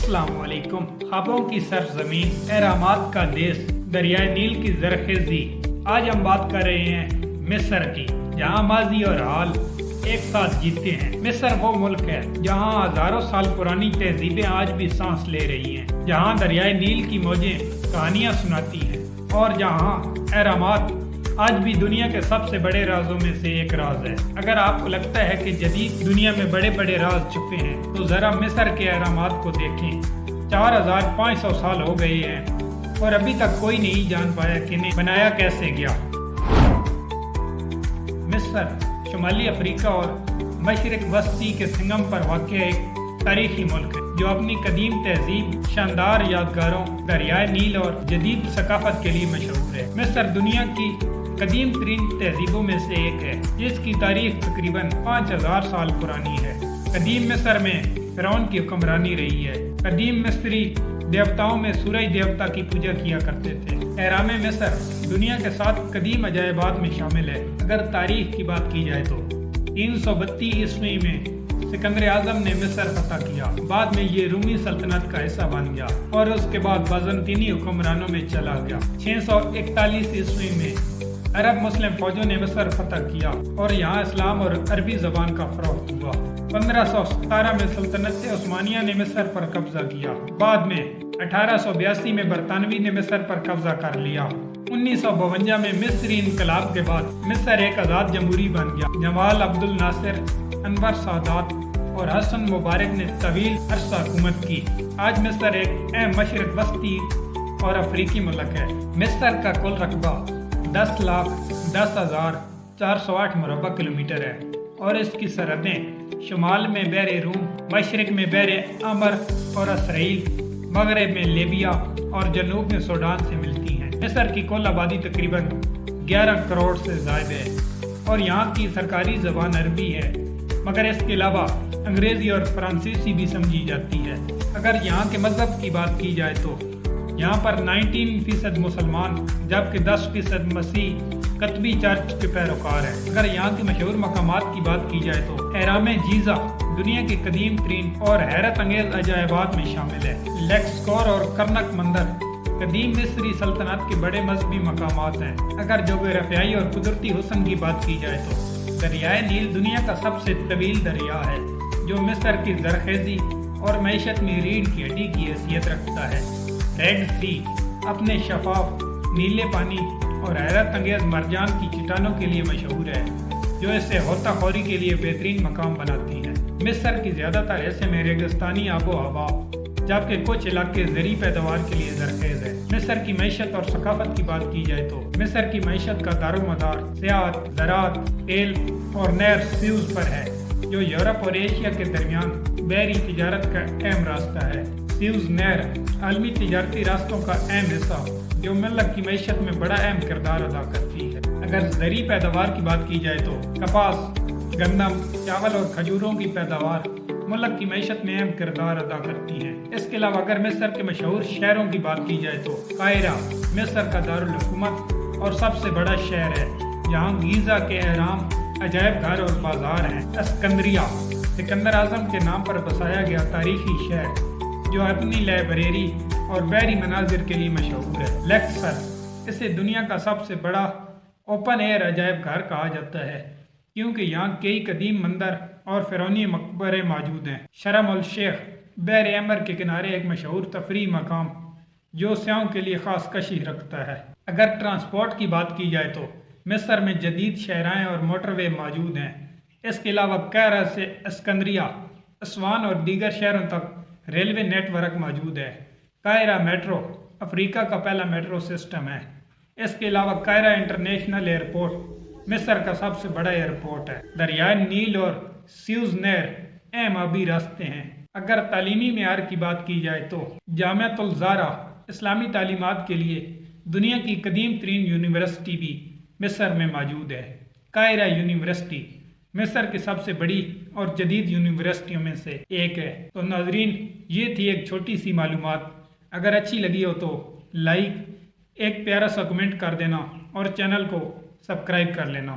अस्सलाम वालेकुम। ख्वाबों की सरजमीन, एहरामात का देश, दरियाए नील की जरखेजी। आज हम बात कर रहे हैं मिस्र की, जहाँ माजी और हाल एक साथ जीते हैं। मिस्र वो मुल्क है जहाँ हजारों साल पुरानी तहजीबें आज भी सांस ले रही हैं, जहाँ दरियाए नील की मौजें कहानियाँ सुनाती हैं और जहाँ एहरामात आज भी दुनिया के सबसे बड़े राजों में से एक राज है। अगर आपको लगता है कि जदीद दुनिया में बड़े बड़े राज छुपे हैं तो जरा मिस्र के एहरामात को देखें। 4500 साल हो गए हैं और अभी तक कोई नहीं जान पाया कि इन्हें बनाया कैसे गया। मिस्र शुमाली अफ्रीका और मशरिक वस्ती के संगम पर वाक़ एक तारीखी मुल्क है जो अपनी कदीम तहजीब, शानदार यादगारों, दरियाए नील और जदीद सकाफत के लिए मशहूर है। मिस्र दुनिया की कदीम तरीन तहजीबों में से एक है जिसकी तारीख तकरीबन 5000 साल पुरानी है। कदीम मिस्र में फिरौन की हुक्मरानी रही है। कदीम मिस्री देवताओं में सूरज देवता की पूजा किया करते थे। एहराम मिस्र दुनिया के 7 कदीम अजायबात में शामिल है। अगर तारीख की बात की जाए तो 332 ईस्वी में सिकंदर आजम ने मिस्र फतह किया। बाद में ये रूमी सल्तनत का हिस्सा बन गया और उसके बाद बाज़ंतीनी हुक्मरानों में चला गया। 641 ईस्वी में अरब मुस्लिम फौजों ने मिस्र फतह किया और यहाँ इस्लाम और अरबी जबान का फरोग हुआ। 1517 में सल्तनत उस्मानिया ने मिस्र पर कब्जा किया। बाद में 1882 में बरतानवी ने मिस्र पर कब्जा कर लिया। 1952 में मिस्री इनकलाब के बाद मिस्र एक आज़ाद जमहूरी बन गया। जमाल अब्दुल नासिर, अनवर सादात और हसन मुबारक ने तवील अरसा हुकूमत की। आज मिस्र एक अहम मशरिक वस्ती और अफ्रीकी मुल्क है। मिस्र का कुल रकबा 10,10,408 मुरबा किलोमीटर है और इसकी सरहदें शुमाल में बहरे रूम, मशरिक में बहरे अमर और इसराइल, मगरब में लीबिया और जनूब में सूडान से मिलती हैं। मिस्र की कुल आबादी तकरीबन 11 करोड़ से ज़ायद है और यहाँ की सरकारी ज़बान अरबी है, मगर इसके अलावा अंग्रेज़ी और फ्रांसीसी भी समझी जाती है। अगर यहाँ के मज़हब की बात की जाए तो यहाँ पर 19% मुसलमान जबकि 10% मसीह कतबी चर्च के पैरोकार हैं। अगर यहाँ के मशहूर मकामात की बात की जाए तो एहराम जीजा दुनिया के कदीम तरीन और हैरत अंगेज अजायबात में शामिल है। लेक्सकोर और करनक मंदिर कदीम मिस्री सल्तनत के बड़े मजहबी मकामात हैं। अगर जोग्राफियाई और कुदरती हुस्न की बात की जाए तो दरियाए नील दुनिया का सबसे तवील दरिया है जो मिस्र की जरखेजी और मईशत में रीढ़ की हड्डी की हैसियत रखता है। रेड सी अपने शफाफ नीले पानी और हैरत अंगेज मरजान की चट्टानों के लिए मशहूर है जो इसे गोताखोरी के लिए बेहतरीन मकाम बनाती हैं। मिस्र की ज़्यादातर हिस्से में रेगिस्तानी आबो हवा जबकि कुछ इलाके ज़री पैदावार के लिए जरखेज है। मिस्र की मईशत और सकाफत की बात की जाए तो मिस्र की मईशत का दारोमदार सियाहत, ज़राअत, तेल और नहर स्यूज पर है जो यूरोप और एशिया के दरमियान बहरी तिजारत का अहम रास्ता है। स्यूज नहर आलमी तिजारती रास्तों का अहम हिस्सा जो मुल्क की मईशत में बड़ा अहम किरदार अदा करती है। अगर ज़री पैदावार की बात की जाए तो कपास, गंदम, चावल और खजूरों की पैदावार मुल्क की मईशत में अहम किरदार अदा करती है। इसके अलावा अगर मिस्र के मशहूर शहरों की बात की जाए तो काहिरा मिस्र का दारुल हुकूमत और सबसे बड़ा शहर है। यहाँ गीज़ा के अहराम, अजायब घर और बाजार हैं। अस्कंदरिया सिकंदर आजम के नाम पर बसाया गया तारीखी शहर जो अपनी लाइब्रेरी और बहरी मनाजिर के लिए मशहूर है। लेक्सर इसे दुनिया का सबसे बड़ा ओपन एयर अजायब घर कहा जाता है क्योंकि यहाँ कई कदीम मंदिर और फिरौनी मकबरे मौजूद हैं। शर्म अल शेख बहर अमर के किनारे एक मशहूर तफरी मकाम जो सियाहों के लिए खास कशी रखता है। अगर ट्रांसपोर्ट की बात की जाए तो मिस्र में जदीद शहराएँ और मोटरवे मौजूद हैं। इसके अलावा कायरा से अस्कंदरिया, अस्वान और दीगर शहरों तक रेलवे नेटवर्क मौजूद है। कायरा मेट्रो अफ्रीका का पहला मेट्रो सिस्टम है। इसके अलावा कायरा इंटरनेशनल एयरपोर्ट मिस्र का सबसे बड़ा एयरपोर्ट है। दरियाए नील और स्यूज नहर अहम आबी रास्ते हैं। अगर तालीमी मेयार की बात की जाए तो जामियातुल ज़ारा इस्लामी तालीमात के लिए दुनिया की कदीम तरीन यूनिवर्सिटी भी मिस्र में मौजूद है। कायरा यूनिवर्सिटी मिस्र की सबसे बड़ी और जदीद यूनिवर्सिटियों में से एक है। तो नाजरीन, ये थी एक छोटी सी मालूमात। अगर अच्छी लगी हो तो लाइक, एक प्यारा सा कमेंट कर देना और चैनल को सब्सक्राइब कर लेना।